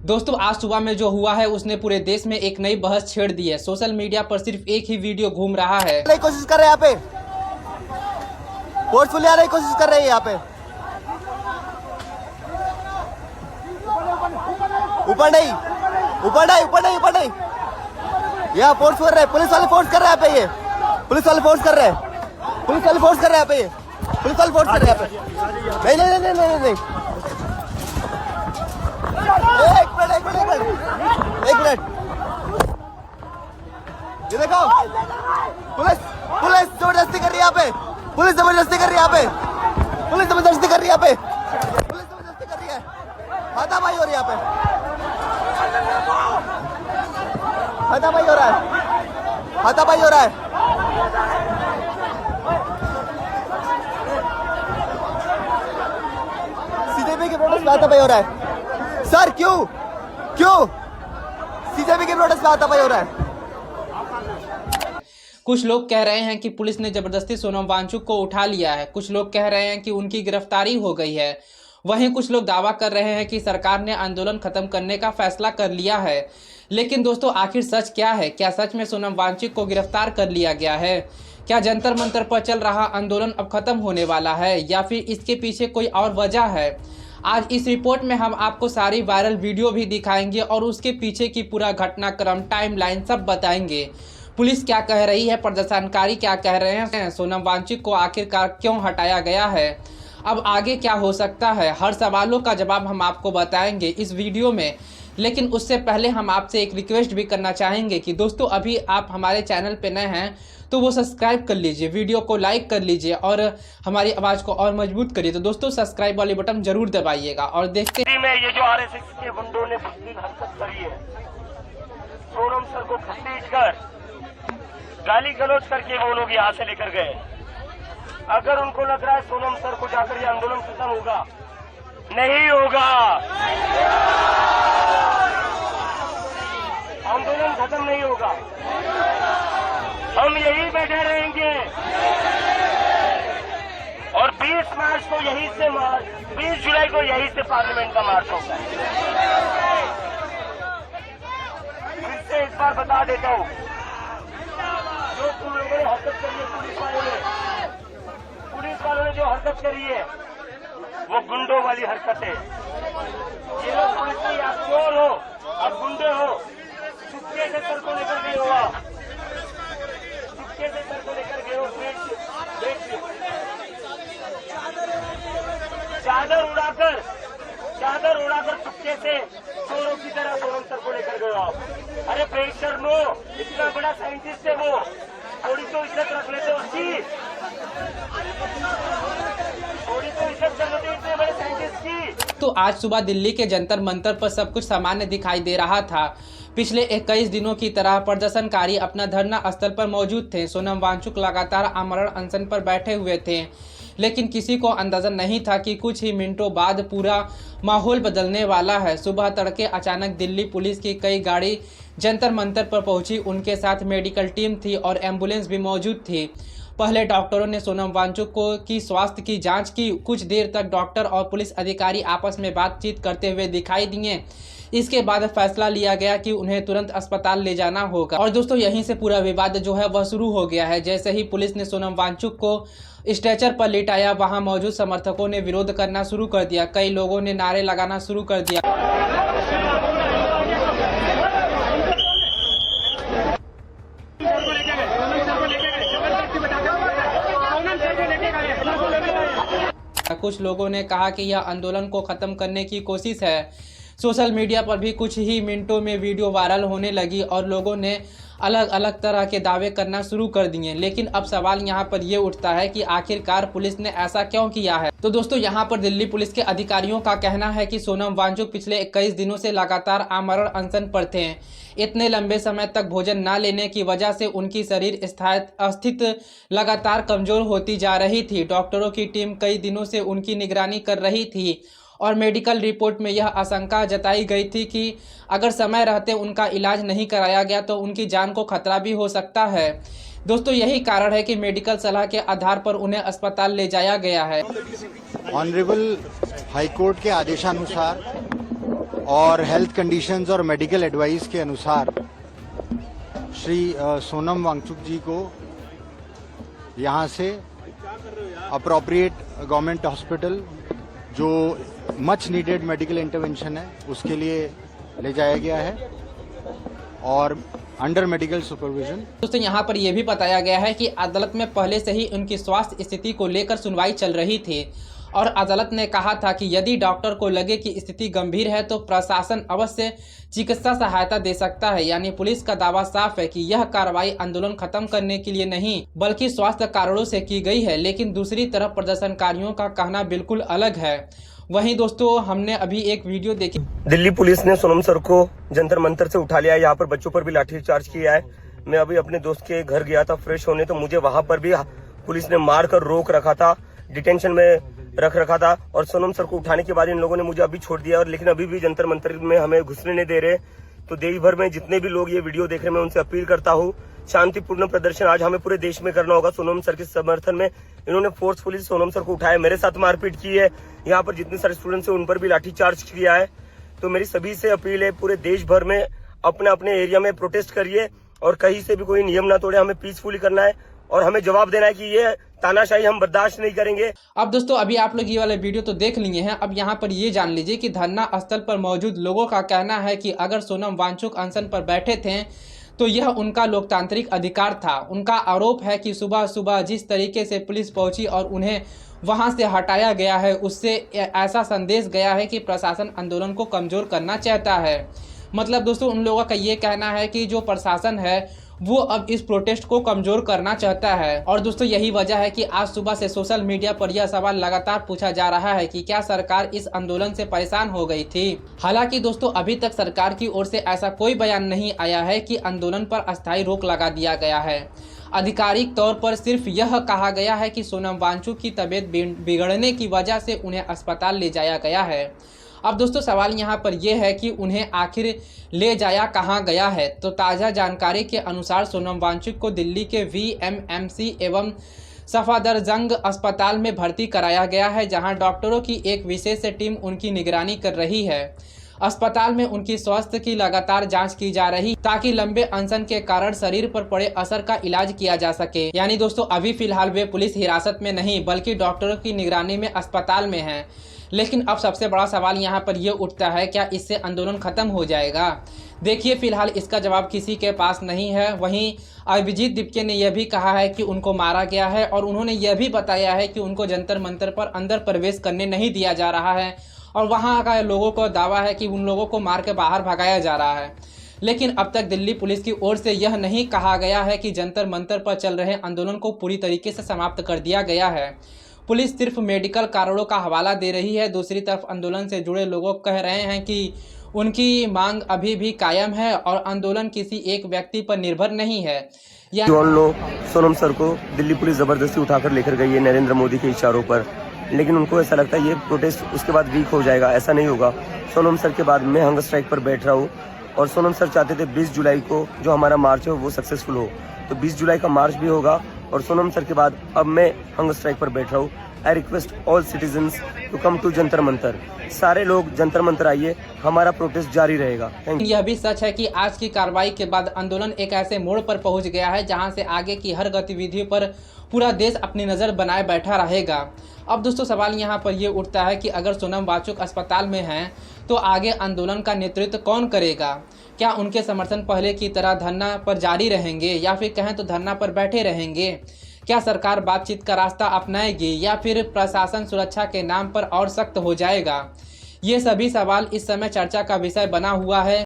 दोस्तों आज सुबह में जो हुआ है उसने पूरे देश में एक नई बहस छेड़ दी है। सोशल मीडिया पर सिर्फ एक ही वीडियो घूम रहा है। कोशिश कर रहे हैं यहाँ पे, फोर्सफुली आने की कोशिश कर रहे हैं यहाँ पे। ऊपर नहीं, ऊपर नहीं, ऊपर नहीं, ऊपर नहीं। यहाँ फोर्स कर रहे हैं, पुलिस वाले फोर्स कर रहे हैं यहाँ पे। ये पुलिस वाले फोर्स कर रहे हैं, पुलिस वाले फोर्स कर रहे हैं यहाँ पे। ये पुलिस वाले फोर्स कर रहे हैं यहाँ पे। नहीं नहीं नहीं नहीं नहीं, एक मिनट एक मिनट एक मिनट। ये देखो, पुलिस पुलिस जबरदस्ती कर रही है यहाँ पे, पुलिस जबरदस्ती कर रही है यहाँ पे, पुलिस जबरदस्ती कर रही है यहाँ पे, पुलिस जबरदस्ती कर रही है। हाथापाई हो रही है यहाँ पे, हाथापाई हो रहा है, हाथापाई हो रहा है। सीजेपी के प्रोटेस्ट में हाथापाई हो रहा है। सर क्यों क्यों सीजेपी के प्रोटेस्ट में हाथापाई हो रहा है? कुछ लोग कह रहे हैं कि पुलिस ने जबरदस्ती सोनम वांगचुक को उठा लिया है। कुछ लोग कह रहे हैं कि उनकी गिरफ्तारी हो गई है। वहीं कुछ लोग दावा कर रहे हैं कि सरकार ने आंदोलन खत्म करने का फैसला कर लिया है। लेकिन दोस्तों आखिर सच क्या है? क्या सच में सोनम वांगचुक को गिरफ्तार कर लिया गया है? क्या जंतर मंतर पर चल रहा आंदोलन अब खत्म होने वाला है या फिर इसके पीछे कोई और वजह है? आज इस रिपोर्ट में हम आपको सारी वायरल वीडियो भी दिखाएंगे और उसके पीछे की पूरा घटनाक्रम, टाइमलाइन सब बताएंगे। पुलिस क्या कह रही है, प्रदर्शनकारी क्या कह रहे हैं, सोनम वांगचुक को आखिरकार क्यों हटाया गया है, अब आगे क्या हो सकता है, हर सवालों का जवाब हम आपको बताएंगे इस वीडियो में। लेकिन उससे पहले हम आपसे एक रिक्वेस्ट भी करना चाहेंगे कि दोस्तों अभी आप हमारे चैनल पे नए हैं तो वो सब्सक्राइब कर लीजिए, वीडियो को लाइक कर लीजिए और हमारी आवाज़ को और मजबूत करिए। तो दोस्तों सब्सक्राइब वाली बटन जरूर दबाइएगा और देखते हैं में ये जो आरएसएस के गुंडों ने बुद्धिमान हरकत करी है, सोनम सर को खतीज कर गाली गलौज करके वो लोग यहाँ से लेकर गए। अगर उनको लग रहा है सोनम सर को जाकर ये आंदोलन खत्म होगा, नहीं होगा। आंदोलन खत्म नहीं होगा, हम यही बैठे रहेंगे और 20 मार्च को यहीं से 20 जुलाई को यहीं से पार्लियामेंट का मार्च होगा। फिर से इस बार बता देता हूँ, जो तुम लोगों ने हरकत करी है, पुलिस वालों ने जो हरकत करी है वो गुंडों वाली हरकत है। ये लोग समझते हैं आप चोर हो, आप गुंडे हो, चुपके से सर को लेकर गए हो, आप चुपके से सर को लेकर गए हो। चादर उड़ाकर चुपके से चोरों की तरह सोनम सर को लेकर गए हो आप। अरे प्रेशर नो, इतना बड़ा साइंटिस्ट है वो, थोड़ी तो इज्जत रख लेते उसकी, थोड़ी तो इज्जत कर लेते इतने बड़े साइंटिस्ट की। तो आज सुबह दिल्ली के जंतर मंतर पर सब कुछ सामान्य दिखाई दे रहा था। पिछले 21 दिनों की तरह प्रदर्शनकारी अपना धरना स्थल पर मौजूद थे। सोनम वांगचुक लगातार आमरण अनशन पर बैठे हुए थे, लेकिन किसी को अंदाजा नहीं था कि कुछ ही मिनटों बाद पूरा माहौल बदलने वाला है। सुबह तड़के अचानक दिल्ली पुलिस की कई गाड़ी जंतर मंतर पर पहुंची। उनके साथ मेडिकल टीम थी और एम्बुलेंस भी मौजूद थी। पहले डॉक्टरों ने सोनम वांगचुक की स्वास्थ्य की जांच की। कुछ देर तक डॉक्टर और पुलिस अधिकारी आपस में बातचीत करते हुए दिखाई दिए। इसके बाद फैसला लिया गया कि उन्हें तुरंत अस्पताल ले जाना होगा। और दोस्तों यहीं से पूरा विवाद जो है वह शुरू हो गया है। जैसे ही पुलिस ने सोनम वांगचुक को स्ट्रेचर पर लिटाया, वहां मौजूद समर्थकों ने विरोध करना शुरू कर दिया। कई लोगों ने नारे लगाना शुरू कर दिया। कुछ लोगों ने कहा कि यह आंदोलन को खत्म करने की कोशिश है। सोशल मीडिया पर भी कुछ ही मिनटों में वीडियो वायरल होने लगी और लोगों ने अलग अलग तरह के दावे करना शुरू कर दिए। लेकिन अब सवाल यहाँ पर यह उठता है कि आखिरकार पुलिस ने ऐसा क्यों किया है। तो दोस्तों यहाँ पर दिल्ली पुलिस के अधिकारियों का कहना है कि सोनम वांगचुक पिछले 21 दिनों से लगातार आमरण अनशन पर थे। इतने लंबे समय तक भोजन न लेने की वजह से उनकी शरीर स्थिति लगातार कमजोर होती जा रही थी। डॉक्टरों की टीम कई दिनों से उनकी निगरानी कर रही थी और मेडिकल रिपोर्ट में यह आशंका जताई गई थी कि अगर समय रहते उनका इलाज नहीं कराया गया तो उनकी जान को खतरा भी हो सकता है। दोस्तों यही कारण है कि मेडिकल सलाह के आधार पर उन्हें अस्पताल ले जाया गया है। ऑनरेबल हाईकोर्ट के आदेशानुसार और हेल्थ कंडीशंस और मेडिकल एडवाइस के अनुसार श्री सोनम वांगचुक जी को यहाँ से अप्रोप्रिएट गवर्नमेंट हॉस्पिटल जो मच नीडेड मेडिकल इंटरवेंशन है उसके लिए ले जाया गया है और अंडर मेडिकल सुपरविजन। दोस्तों यहाँ पर यह भी बताया गया है कि अदालत में पहले से ही उनकी स्वास्थ्य स्थिति को लेकर सुनवाई चल रही थी और अदालत ने कहा था कि यदि डॉक्टर को लगे कि स्थिति गंभीर है तो प्रशासन अवश्य चिकित्सा सहायता दे सकता है। यानी पुलिस का दावा साफ है कि यह कार्रवाई आंदोलन खत्म करने के लिए नहीं बल्कि स्वास्थ्य कारणों से की गई है। लेकिन दूसरी तरफ प्रदर्शनकारियों का कहना बिल्कुल अलग है। वहीं दोस्तों हमने अभी एक वीडियो देखी। दिल्ली पुलिस ने सोनम सर को जंतर मंतर से उठा लिया है। यहाँ पर बच्चों पर भी लाठीचार्ज किया है। मैं अभी अपने दोस्त के घर गया था फ्रेश होने, तो मुझे वहां पर भी पुलिस ने मार कर रोक रखा था, डिटेंशन में रख रखा था। और सोनम सर को उठाने के बाद इन लोगों ने मुझे अभी छोड़ दिया, और लेकिन अभी भी जंतर मंतर में हमें घुसने नहीं दे रहे। तो देश भर में जितने भी लोग ये वीडियो देख रहे हैं, मैं उनसे अपील करता हूँ, शांतिपूर्ण प्रदर्शन आज हमें पूरे देश में करना होगा सोनम सर के समर्थन में। इन्होंने फोर्सफुली सोनम सर को उठाया, मेरे साथ मारपीट की है, यहाँ पर जितने सारे स्टूडेंट्स हैं उन पर भी लाठीचार्ज किया है। तो मेरी सभी से अपील है, पूरे देश भर में अपने अपने एरिया में प्रोटेस्ट करिए और कहीं से भी कोई नियम ना तोड़े। हमें पीसफुली करना है और हमें जवाब देना है कि ये तानाशाही हम बर्दाश्त नहीं करेंगे। अब दोस्तों अभी आप लोग ये वाले वीडियो तो देख लिए हैं। अब यहाँ पर ये जान लीजिए कि धरना स्थल पर मौजूद लोगों का कहना है कि अगर सोनम वांगचुक अनशन पर बैठे थे तो यह उनका लोकतांत्रिक अधिकार था। उनका आरोप है कि सुबह सुबह जिस तरीके से पुलिस पहुंची और उन्हें वहां से हटाया गया है, उससे ऐसा संदेश गया है कि प्रशासन आंदोलन को कमजोर करना चाहता है। मतलब दोस्तों उन लोगों का ये कहना है कि जो प्रशासन है वो अब इस प्रोटेस्ट को कमजोर करना चाहता है। और दोस्तों यही वजह है कि आज सुबह से सोशल मीडिया पर यह सवाल लगातार पूछा जा रहा है कि क्या सरकार इस आंदोलन से परेशान हो गई थी। हालांकि दोस्तों अभी तक सरकार की ओर से ऐसा कोई बयान नहीं आया है कि आंदोलन पर अस्थायी रोक लगा दिया गया है। आधिकारिक तौर पर सिर्फ यह कहा गया है कि सोनम वांगचुक की तबीयत बिगड़ने की वजह से उन्हें अस्पताल ले जाया गया है। अब दोस्तों सवाल यहाँ पर यह है कि उन्हें आखिर ले जाया कहाँ गया है। तो ताज़ा जानकारी के अनुसार सोनम वांगचुक को दिल्ली के VMMC एवं सफदरजंग अस्पताल में भर्ती कराया गया है, जहां डॉक्टरों की एक विशेष टीम उनकी निगरानी कर रही है। अस्पताल में उनकी स्वास्थ्य की लगातार जांच की जा रही ताकि लंबे अनशन के कारण शरीर पर पड़े असर का इलाज किया जा सके। यानी दोस्तों अभी फिलहाल वे पुलिस हिरासत में नहीं बल्कि डॉक्टरों की निगरानी में अस्पताल में हैं। लेकिन अब सबसे बड़ा सवाल यहाँ पर यह उठता है, क्या इससे आंदोलन खत्म हो जाएगा? देखिए फिलहाल इसका जवाब किसी के पास नहीं है। वहीं अभिजीत दीपके ने यह भी कहा है कि उनको मारा गया है और उन्होंने यह भी बताया है कि उनको जंतर मंतर पर अंदर प्रवेश करने नहीं दिया जा रहा है और वहाँ का लोगों को दावा है कि उन लोगों को मार के बाहर भगाया जा रहा है। लेकिन अब तक दिल्ली पुलिस की ओर से यह नहीं कहा गया है कि जंतर मंतर पर चल रहे आंदोलन को पूरी तरीके से समाप्त कर दिया गया है। पुलिस सिर्फ मेडिकल कारणों का हवाला दे रही है। दूसरी तरफ आंदोलन से जुड़े लोग कह रहे हैं कि उनकी मांग अभी भी कायम है और आंदोलन किसी एक व्यक्ति पर निर्भर नहीं है। सोनम सर को दिल्ली पुलिस जबरदस्ती उठाकर लेकर गई है नरेंद्र मोदी के इशारों पर, लेकिन उनको ऐसा लगता है ये प्रोटेस्ट उसके बाद वीक हो जाएगा। ऐसा नहीं होगा। सोनम सर के बाद मैं हंगर स्ट्राइक पर बैठ रहा हूँ और सोनम सर चाहते थे 20 जुलाई को जो हमारा मार्च है वो सक्सेसफुल हो, तो 20 जुलाई का मार्च भी होगा। और सोनम सर के बाद अब मैं हंगर स्ट्राइक पर बैठ रहा हूँ। I request all citizens to come to Jantar Mantar. सारे लोग जंतर मंतर आइए, हमारा प्रोटेस्ट जारी रहेगा। यह भी सच है कि आज की कार्रवाई के बाद आंदोलन एक ऐसे मोड़ पर पहुंच गया है जहां से आगे की हर गतिविधियों पर पूरा देश अपनी नज़र बनाए बैठा रहेगा। अब दोस्तों सवाल यहाँ पर यह उठता है कि अगर सोनम वांगचुक अस्पताल में हैं तो आगे आंदोलन का नेतृत्व कौन करेगा? क्या उनके समर्थन पहले की तरह धरना पर जारी रहेंगे या फिर कहें तो धरना पर बैठे रहेंगे? क्या सरकार बातचीत का रास्ता अपनाएगी या फिर प्रशासन सुरक्षा के नाम पर और सख्त हो जाएगा? ये सभी सवाल इस समय चर्चा का विषय बना हुआ है।